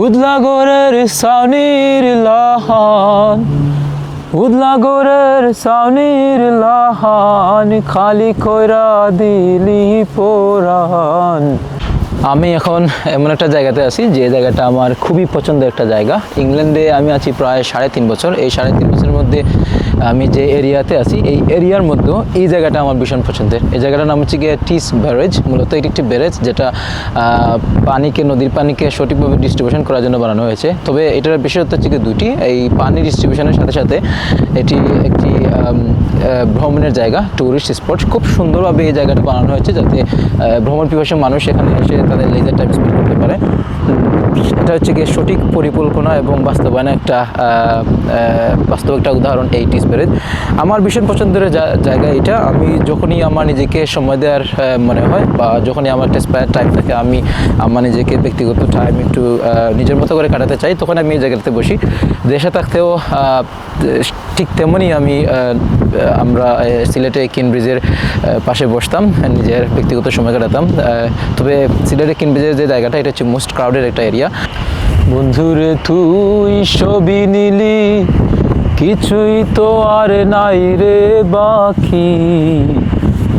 উদলাগরের সাউনির লাহান, উদলাগরের সাউনির লাহান, খালি কইরা দিলি পোরান। আমি এখন এমন একটা জায়গাতে আছি যে জায়গাটা আমার খুবই পছন্দের একটা জায়গা। ইংল্যান্ডে আমি আছি প্রায় 3.5 বছর। এই 3.5 বছরের মধ্যে আমি যে এরিয়াতে আছি এই এরিয়ার মধ্যেও এই জায়গাটা আমার ভীষণ পছন্দের। এই জায়গাটার নাম হচ্ছে গিয়ে টিস ব্যারেজ। মূলত এটি একটি ব্যারেজ যেটা পানিকে, নদীর পানিকে সঠিকভাবে ডিস্ট্রিবিউশন করার জন্য বানানো হয়েছে। তবে এটার বিশেষত্ব হচ্ছে গিয়ে দুইটি। এই পানি ডিস্ট্রিবিউশনের সাথে সাথে এটি একটি ভ্রমণের জায়গা, ট্যুরিস্ট স্পট। খুব সুন্দরভাবে এই জায়গাটা বানানো হয়েছে যাতে ভ্রমণ পিপাসু মানুষ এখানে এসে তাদের লেজার টাইম স্পেন্ড করতে পারে। এটা হচ্ছে গিয়ে সঠিক পরিকল্পনা এবং বাস্তবায়নের একটা বাস্তব একটা উদাহরণ এই টিস ব্যারেজ। আমার ভীষণ পছন্দের জায়গা এটা। আমি যখনই আমার নিজেকে সময় দেওয়ার মনে হয় বা যখনই আমার একটা স্পেয়ার টাইম থাকে, আমি আমার নিজেকে ব্যক্তিগত টাইম একটু নিজের মতো করে কাটাতে চাই, তখন আমি এই জায়গাতে বসি। দেশে থাকতেও ঠিক তেমনই আমরা সিলেটে কিন ব্রিজের পাশে বসতাম, নিজের ব্যক্তিগত সময় কাটাতাম। তবে সিলেটে কিন ব্রিজের যে জায়গাটা, এটা হচ্ছে মোস্ট ক্রাউডেড একটা এরিয়া। বন্ধুরে তুই ছবি নিলি, কিছুই তো আর নাই রে বাকি।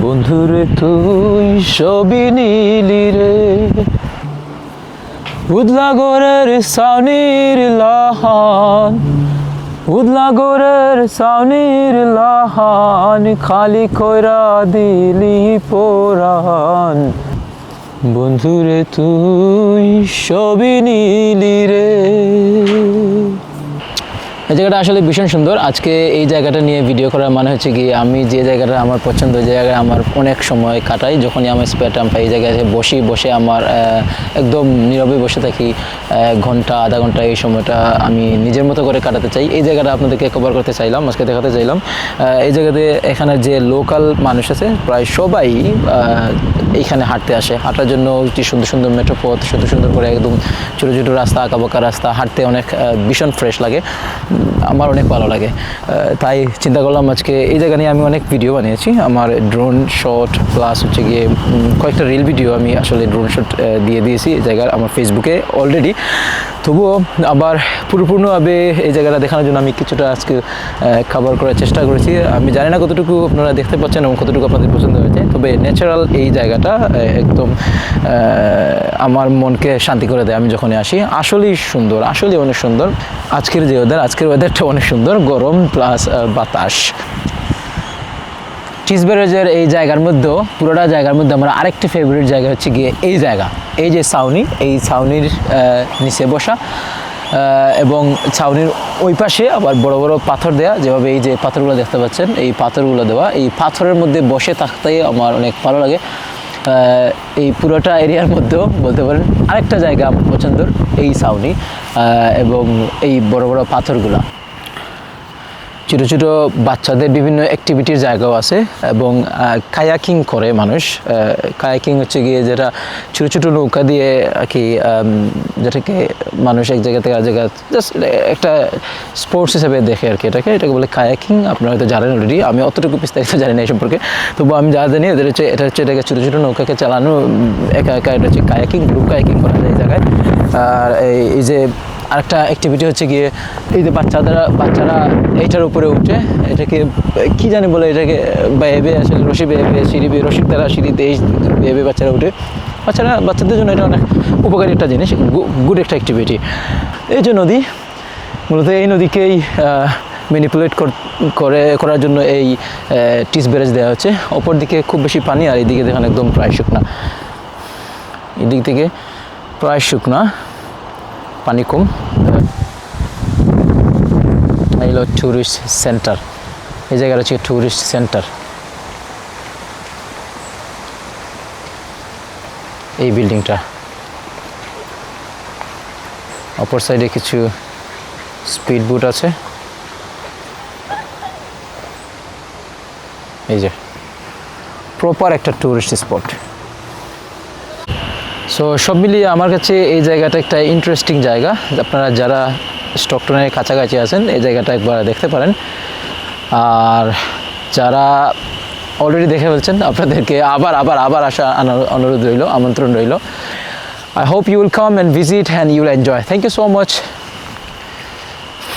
বন্ধুরে তুই ছবি নিলি রে, উদলাগরের সাউনির লাহান, উদলাগরের সাউনির লাহান, খালি কইরা দিলি পোরান। বন্ধুরে তুই ছবি নিলি রে। এই জায়গাটা আসলে ভীষণ সুন্দর। আজকে এই জায়গাটা নিয়ে ভিডিও করার মানে হচ্ছে কি, আমি যে জায়গাটা আমার পছন্দ, যে জায়গায় আমার অনেক সময় কাটাই, যখনই আমার স্পেয়ার টাইম পাই এই জায়গায় বসে আমার একদম নীরবে বসে থাকি, ঘন্টা আধা ঘন্টা এই সময়টা আমি নিজের মতো করে কাটাতে চাই। এই জায়গাটা আপনাদেরকে কভার করতে চাইলাম, আজকে দেখাতে চাইলাম। এই জায়গাতে এখানে যে লোকাল মানুষ আছে প্রায় সবাই এইখানে হাঁটতে আসে, হাঁটার জন্য কি সুন্দর সুন্দর মেট্রোপথ, সুন্দর সুন্দর করে একদম ছোটো ছোটো রাস্তা, আঁকাবাঁকা রাস্তা, হাঁটতে অনেক ভীষণ ফ্রেশ লাগে, আমার অনেক ভালো লাগে। তাই চিন্তা করলাম আজকে এই জায়গা নিয়ে আমি অনেক ভিডিও বানিয়েছি। আমার ড্রোন শট প্লাস হচ্ছে গিয়ে কয়েকটা রিল ভিডিও আমি আসলে ড্রোন শট দিয়ে দিয়েছি এই জায়গার আমার ফেসবুকে অলরেডি। তবুও আবার পরিপূর্ণভাবে এই জায়গাটা দেখানোর জন্য আমি কিছুটা আজকে কভার করার চেষ্টা করেছি। আমি জানি না কতটুকু আপনারা দেখতে পাচ্ছেন এবং কতটুকু আপনাদের পছন্দ হয়েছে, তবে ন্যাচারাল এই জায়গাটা একদম আমার মনকে শান্তি করে দেয় আমি যখনই আসি। আসলেই সুন্দর, আসলেই অনেক সুন্দর। আজকের যে আজকের ওয়েদারটা অনেক সুন্দর, গরম প্লাস বাতাস। টিস ব্যারেজের এই জায়গার মধ্যেও, পুরোটা জায়গার মধ্যে আমার আরেকটি ফেভারিট জায়গা হচ্ছে গিয়ে এই জায়গা, এই যে ছাউনি, এই ছাউনির নিচে বসা এবং ছাউনির ওই পাশে আবার বড় বড় পাথর দেওয়া, যেভাবে এই যে পাথরগুলো দেখতে পাচ্ছেন, এই পাথরগুলো দেওয়া, এই পাথরের মধ্যে বসে থাকতে আমার অনেক ভালো লাগে। এই পুরোটা এরিয়ার মধ্যেও বলতে পারেন আরেকটা জায়গা আমার পছন্দের এই ছাউনি এবং এই বড় বড় পাথরগুলা। ছোটো ছোটো বাচ্চাদের বিভিন্ন অ্যাক্টিভিটির জায়গাও আছে এবং কায়াকিং করে মানুষ। কায়াকিং হচ্ছে গিয়ে যেটা ছোটো ছোটো নৌকা দিয়ে আর কি, যেটাকে মানুষ এক জায়গা থেকে আর জায়গা জাস্ট একটা স্পোর্টস হিসেবে দেখে আর কি, এটাকে বলে কায়াকিং। আপনারা হয়তো জানেন অলরেডি, আমি অতটুকু বিস্তারিত জানি না এই সম্পর্কে, তবুও আমি যা জানি এটাকে ছোটো ছোটো নৌকাকে চালানো একা একা, এটা হচ্ছে কায়াকিং, গ্রুপ কায়াকিং করা যায় এই জায়গায়। আর এই যে আরেকটা অ্যাক্টিভিটি হচ্ছে গিয়ে এই যে বাচ্চারা এইটার উপরে উঠে, এটাকে কি জানি বলে, এটাকে বেয়ে আসলে রশি বেয়ে রশির দ্বারা সিঁড়িতে এই বেয়ে বাচ্চারা উঠে। বাচ্চাদের জন্য এটা অনেক উপকারী একটা জিনিস, গুড একটা অ্যাক্টিভিটি। এই যে নদী, মূলত এই নদীকেই ম্যানিপুলেট করার জন্য এই টিস ব্যারেজ দেওয়া হচ্ছে। অপর দিকে খুব বেশি পানি, আর এইদিকে দেখেন একদম প্রায় শুকনা, এদিক থেকে প্রায় শুকনা, পানি কম। এই হলো ট্যুরিস্ট সেন্টার, এই জায়গাটা হচ্ছে ট্যুরিস্ট সেন্টার। এই বিল্ডিংটা, অপর সাইডে কিছু স্পিড বোট আছে। এই যে প্রপার একটা ট্যুরিস্ট স্পট। সো সব মিলিয়ে আমার কাছে এই জায়গাটা একটা ইন্টারেস্টিং জায়গা। আপনারা যারা স্টকটনের কাছাকাছি আছেন এই জায়গাটা একবার দেখতে পারেন, আর যারা অলরেডি দেখে ফেলছেন আপনাদেরকে আবার আসা অনুরোধ রইল, আমন্ত্রণ রইল। I hope you will come and visit and you will enjoy. Thank you so much.